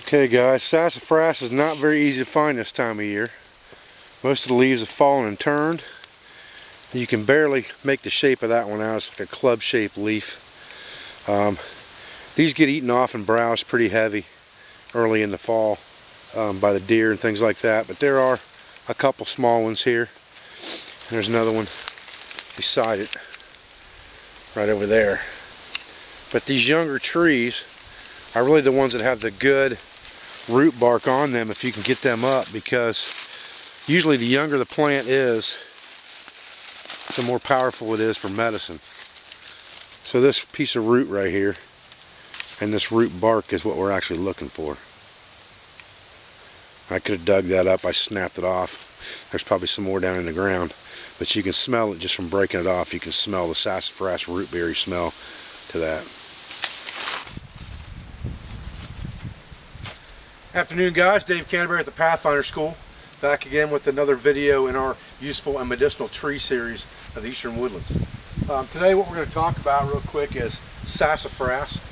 Okay guys, sassafras is not very easy to find this time of year. Most of the leaves have fallen and turned. You can barely make the shape of that one out. It's like a club shaped leaf. These get eaten off and browsed pretty heavy early in the fall by the deer and things like that. But there are a couple small ones here. And there's another one beside it, right over there. But these younger trees are really the ones that have the good root bark on them if you can get them up, because usually the younger the plant is, the more powerful it is for medicine. So this piece of root right here and this root bark is what we're actually looking for. I could have dug that up, I snapped it off. There's probably some more down in the ground, but you can smell it just from breaking it off. You can smell the sassafras root berry smell to that. Afternoon guys, Dave Canterbury at the Pathfinder School, back again with another video in our useful and medicinal tree series of the Eastern Woodlands. Today what we're going to talk about real quick is sassafras.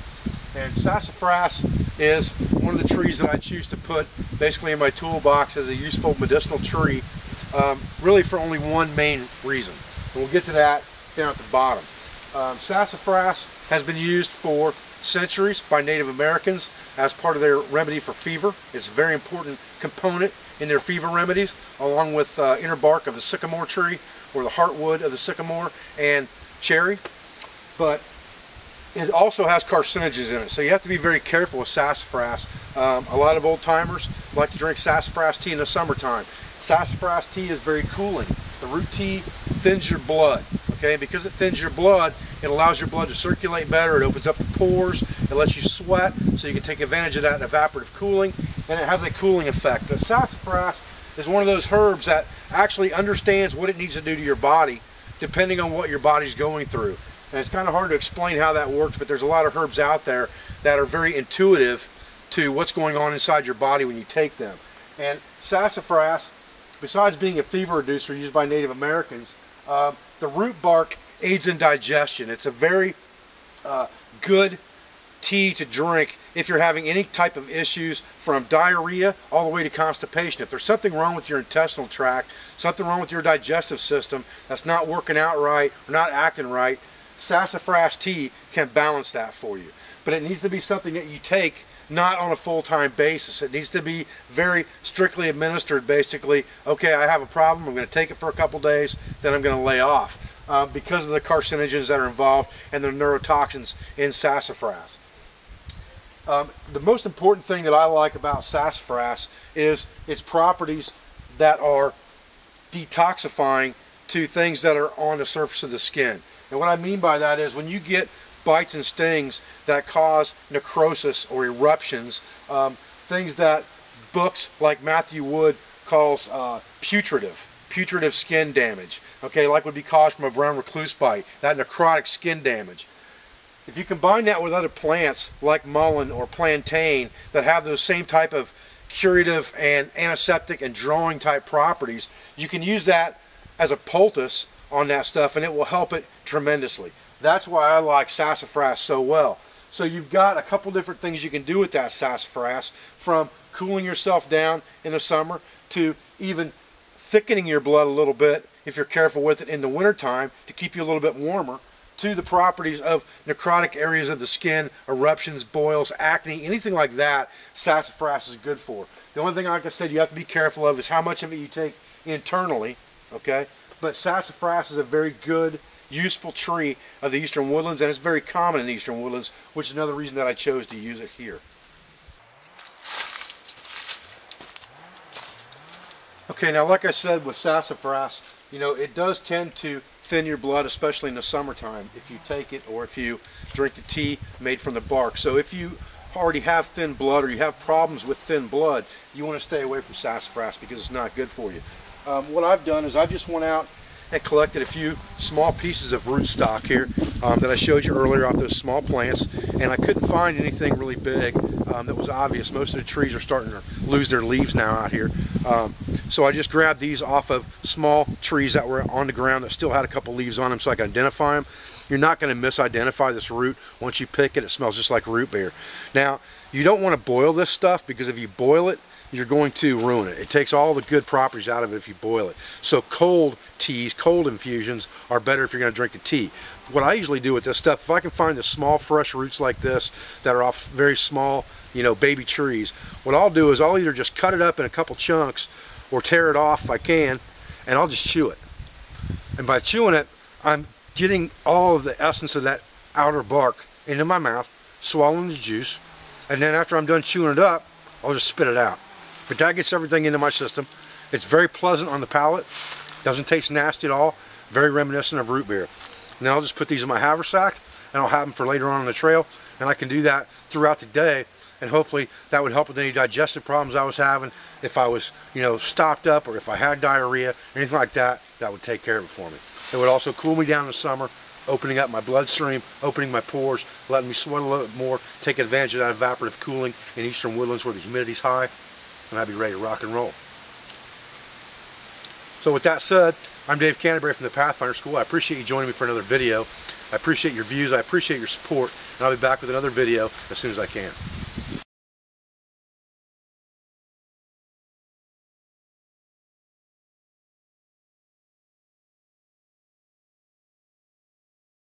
And sassafras is one of the trees that I choose to put basically in my toolbox as a useful medicinal tree, really for only one main reason. And we'll get to that down at the bottom. Sassafras has been used for centuries by Native Americans as part of their remedy for fever. It's a very important component in their fever remedies, along with inner bark of the sycamore tree or the heartwood of the sycamore and cherry. But it also has carcinogens in it, so you have to be very careful with sassafras. A lot of old timers like to drink sassafras tea in the summertime. Sassafras tea is very cooling. The root tea thins your blood, okay? Because it thins your blood, it allows your blood to circulate better. It opens up the pores. It lets you sweat, so you can take advantage of that evaporative cooling, and it has a cooling effect. But sassafras is one of those herbs that actually understands what it needs to do to your body, depending on what your body's going through. And it's kind of hard to explain how that works, but there's a lot of herbs out there that are very intuitive to what's going on inside your body when you take them. And sassafras, besides being a fever reducer used by Native Americans, the root bark aids in digestion. It's a very good tea to drink if you're having any type of issues, from diarrhea all the way to constipation. If there's something wrong with your intestinal tract, something wrong with your digestive system that's not working out right or not acting right, sassafras tea can balance that for you. But it needs to be something that you take not on a full-time basis. It needs to be very strictly administered. Basically, okay, I have a problem, I'm going to take it for a couple days, then I'm going to lay off, because of the carcinogens that are involved and the neurotoxins in sassafras. The most important thing that I like about sassafras is its properties that are detoxifying to things that are on the surface of the skin. And what I mean by that is when you get bites and stings that cause necrosis or eruptions, things that books like Matthew Wood calls putrid skin damage, okay, like would be caused from a brown recluse bite, that necrotic skin damage. If you combine that with other plants like mullein or plantain that have those same type of curative and antiseptic and drawing type properties, you can use that as a poultice on that stuff and it will help it tremendously. That's why I like sassafras so well. So you've got a couple different things you can do with that sassafras, from cooling yourself down in the summer to even thickening your blood a little bit if you're careful with it in the wintertime to keep you a little bit warmer, to the properties of necrotic areas of the skin, eruptions, boils, acne, anything like that, sassafras is good for. The only thing, like I said, you have to be careful of is how much of it you take internally, okay? But sassafras is a very good, useful tree of the Eastern Woodlands, and it's very common in the Eastern Woodlands, which is another reason that I chose to use it here. Okay, now like I said with sassafras, you know, it does tend to thin your blood, especially in the summertime, if you take it or if you drink the tea made from the bark. So if you already have thin blood or you have problems with thin blood, you want to stay away from sassafras because it's not good for you. What I've done is I just went out and collected a few small pieces of rootstock here that I showed you earlier off those small plants, and I couldn't find anything really big that was obvious. Most of the trees are starting to lose their leaves now out here. So I just grabbed these off of small trees that were on the ground that still had a couple leaves on them so I could identify them. you're not going to misidentify this root. Once you pick it, it smells just like root beer. Now, you don't want to boil this stuff, because if you boil it, you're going to ruin it. It takes all the good properties out of it if you boil it. So cold teas, cold infusions are better if you're going to drink the tea. What I usually do with this stuff, if I can find the small fresh roots like this that are off very small, you know, baby trees, what I'll do is I'll either just cut it up in a couple chunks or tear it off if I can, and I'll just chew it. And by chewing it, I'm getting all of the essence of that outer bark into my mouth, swallowing the juice, and then after I'm done chewing it up, I'll just spit it out. But that gets everything into my system. It's very pleasant on the palate, doesn't taste nasty at all, very reminiscent of root beer. And then I'll just put these in my haversack, and I'll have them for later on the trail, and I can do that throughout the day, and hopefully that would help with any digestive problems I was having. If I was, you know, stopped up, or if I had diarrhea, anything like that, that would take care of it for me. It would also cool me down in the summer, opening up my bloodstream, opening my pores, letting me sweat a little bit more, take advantage of that evaporative cooling in eastern Woodlands where the humidity's high, and I'd be ready to rock and roll. So with that said, I'm Dave Canterbury from the Pathfinder School. I appreciate you joining me for another video. I appreciate your views, I appreciate your support, and I'll be back with another video as soon as I can.